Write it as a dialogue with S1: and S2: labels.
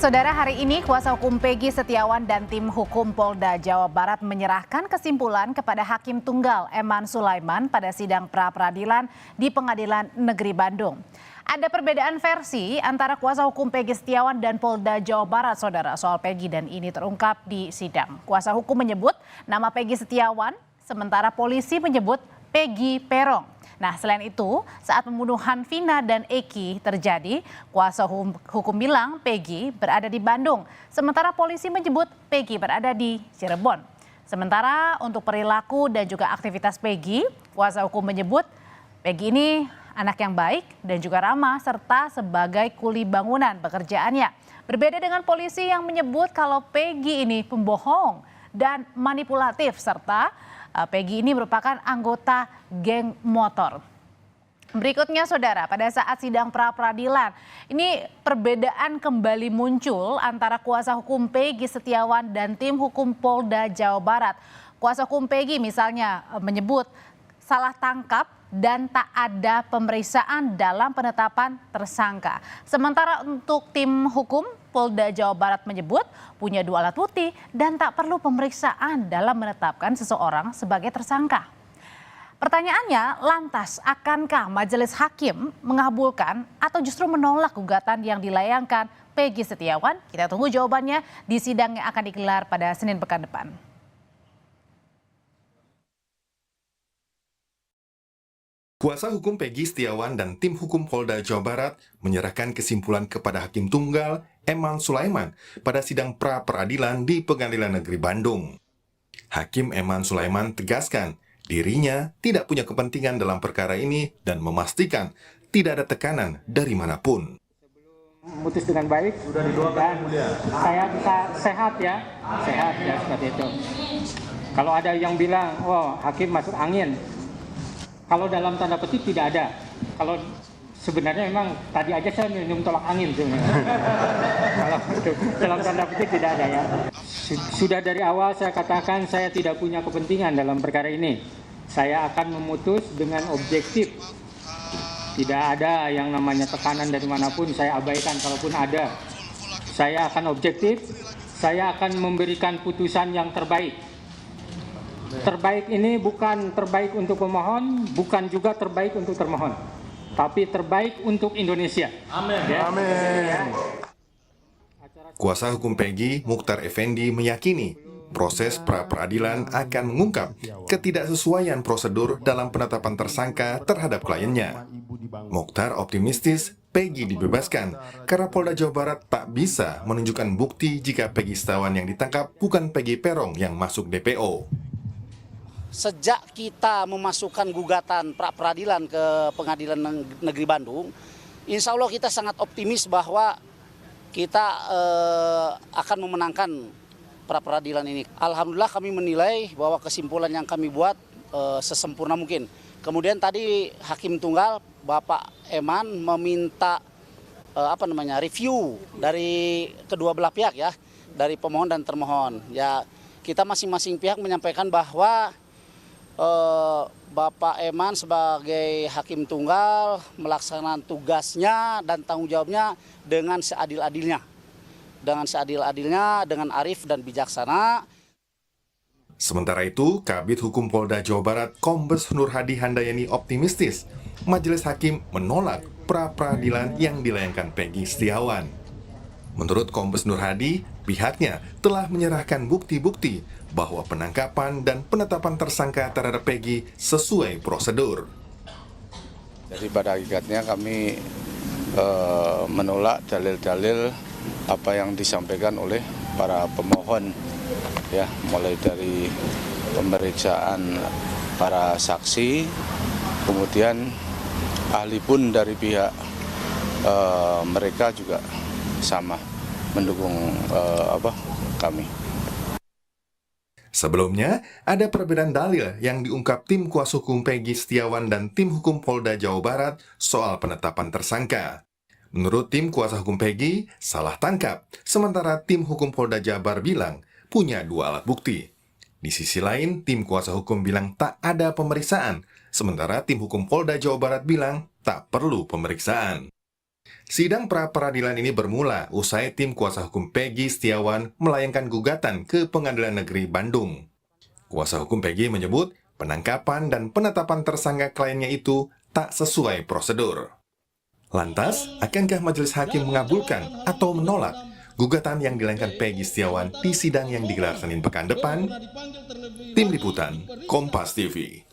S1: Saudara, hari ini kuasa hukum Peggy Setiawan dan tim hukum Polda Jawa Barat menyerahkan kesimpulan kepada Hakim Tunggal Eman Sulaiman pada sidang pra-peradilan di Pengadilan Negeri Bandung. Ada perbedaan versi antara kuasa hukum Peggy Setiawan dan Polda Jawa Barat, saudara, soal Peggy, dan ini terungkap di sidang. Kuasa hukum menyebut nama Peggy Setiawan, sementara polisi menyebut Peggy Peron. Nah, selain itu, saat pembunuhan Vina dan Eki terjadi, kuasa hukum bilang Peggy berada di Bandung, sementara polisi menyebut Peggy berada di Cirebon. Sementara untuk perilaku dan juga aktivitas Peggy, kuasa hukum menyebut Peggy ini anak yang baik dan juga ramah serta sebagai kuli bangunan pekerjaannya. Berbeda dengan polisi yang menyebut kalau Peggy ini pembohong dan manipulatif serta Peggy ini merupakan anggota geng motor. Berikutnya, saudara, pada saat sidang pra-peradilan, ini perbedaan kembali muncul antara kuasa hukum Peggy Setiawan dan tim hukum Polda Jawa Barat. Kuasa hukum Peggy misalnya menyebut salah tangkap dan tak ada pemeriksaan dalam penetapan tersangka. Sementara untuk tim hukum Polda Jawa Barat menyebut punya 2 alat bukti dan tak perlu pemeriksaan dalam menetapkan seseorang sebagai tersangka. Pertanyaannya, lantas akankah majelis hakim mengabulkan atau justru menolak gugatan yang dilayangkan Peggy Setiawan? Kita tunggu jawabannya di sidang yang akan digelar pada Senin pekan depan.
S2: Kuasa hukum Peggy Setiawan dan tim hukum Polda Jawa Barat menyerahkan kesimpulan kepada Hakim Tunggal Eman Sulaiman pada sidang pra-peradilan di Pengadilan Negeri Bandung. Hakim Eman Sulaiman tegaskan dirinya tidak punya kepentingan dalam perkara ini dan memastikan tidak ada tekanan dari manapun.
S3: Memutus dengan baik, sudah didoakan saya bisa sehat ya seperti itu. Kalau ada yang bilang, oh hakim masuk angin, kalau dalam tanda petik tidak ada. Kalau sebenarnya memang tadi aja saya minum tolak angin sebenarnya. Kalau dalam tanda petik tidak ada ya. Sudah dari awal saya katakan saya tidak punya kepentingan dalam perkara ini. Saya akan memutus dengan objektif. Tidak ada yang namanya tekanan dari manapun, saya abaikan kalaupun ada. Saya akan objektif, saya akan memberikan putusan yang terbaik. Terbaik ini bukan terbaik untuk pemohon, bukan juga terbaik untuk termohon, tapi terbaik untuk Indonesia. Amin. Ya? Amin.
S2: Kuasa hukum Peggy, Mukhtar Effendi, meyakini proses pra-peradilan akan mengungkap ketidaksesuaian prosedur dalam penetapan tersangka terhadap kliennya. Mukhtar optimistis Peggy dibebaskan karena Polda Jawa Barat tak bisa menunjukkan bukti jika Peggy Setiawan yang ditangkap bukan Peggy Peron yang masuk DPO.
S4: Sejak kita memasukkan gugatan pra-peradilan ke Pengadilan Negeri Bandung, insya Allah kita sangat optimis bahwa kita akan memenangkan pra-peradilan ini. Alhamdulillah kami menilai bahwa kesimpulan yang kami buat sesempurna mungkin. Kemudian tadi Hakim Tunggal Bapak Eman meminta review dari kedua belah pihak ya, dari pemohon dan termohon. Ya, kita masing-masing pihak menyampaikan bahwa Bapak Eman sebagai Hakim Tunggal melaksanakan tugasnya dan tanggung jawabnya dengan seadil-adilnya. Dengan arif dan bijaksana.
S2: Sementara itu, Kabid Hukum Polda Jawa Barat Kombes Nur Hadi Handayani optimistis majelis hakim menolak pra-peradilan yang dilayangkan Peggy Setiawan. Menurut Kombes Nur Hadi, pihaknya telah menyerahkan bukti-bukti bahwa penangkapan dan penetapan tersangka terhadap Peggy sesuai prosedur.
S5: Jadi pada hakikatnya kami menolak dalil-dalil apa yang disampaikan oleh para pemohon, ya, mulai dari pemeriksaan para saksi, kemudian ahli pun dari pihak mereka juga sama mendukung kami.
S2: Sebelumnya, ada perbedaan dalil yang diungkap tim kuasa hukum Peggy Setiawan dan tim hukum Polda Jawa Barat soal penetapan tersangka. Menurut tim kuasa hukum Peggy, salah tangkap, sementara tim hukum Polda Jabar bilang punya 2 alat bukti. Di sisi lain, tim kuasa hukum bilang tak ada pemeriksaan, sementara tim hukum Polda Jawa Barat bilang tak perlu pemeriksaan. Sidang pra-peradilan ini bermula usai tim kuasa hukum Peggy Setiawan melayangkan gugatan ke Pengadilan Negeri Bandung. Kuasa hukum Peggy menyebut penangkapan dan penetapan tersangka kliennya itu tak sesuai prosedur. Lantas, akankah majelis hakim mengabulkan atau menolak gugatan yang dilayangkan Peggy Setiawan di sidang yang digelar Senin pekan depan? Tim Liputan, Kompas TV.